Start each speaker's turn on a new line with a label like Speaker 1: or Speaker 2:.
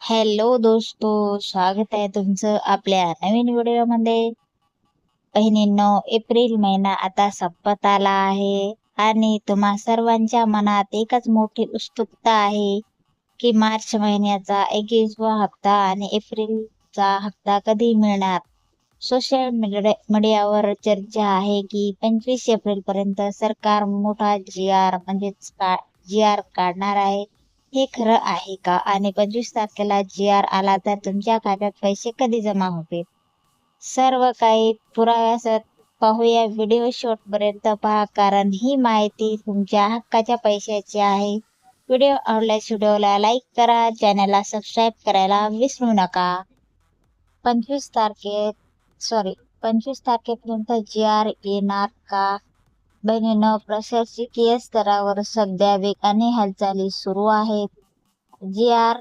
Speaker 1: Hello दोस्तो, स्वागत आहे तुमचं आपल्या नवीन व्हिडिओमध्ये. बहिणींनो, एप्रिल महिना आता संपत आला आहे आणि तुम्हा सर्वांच्या मनात एकच मोठी उत्सुकता आहे की मार्च महिन्याचा 21वा हप्ता आणि एप्रिलचा हप्ता कधी मिळणार. सोशल मीडियावर चर्चा आहे की 25 एप्रिल पर्यंत सरकार मोठा जी आर काढणार आहे. हे खरं आहे का? आणि 25 तारखेला जी आर आला तर तुमच्या खात्यात पैसे कधी जमा होतील? सर्व काही पुराव्यासह पाहूया. व्हिडिओ शेवटपर्यंत पहा, कारण ही माहिती तुमच्या हक्काच्या पैशाची आहे. व्हिडिओ आवडल्यास व्हिडिओला लाईक करा, चॅनलला सबस्क्राईब करायला विसरू नका. 25 तारखे 25 तारखेपर्यंत जी आर येणार का? बहिणींनो, प्रशासकीय स्तरावर सध्या वेगाने हालचाली सुरू आहेत. जी आर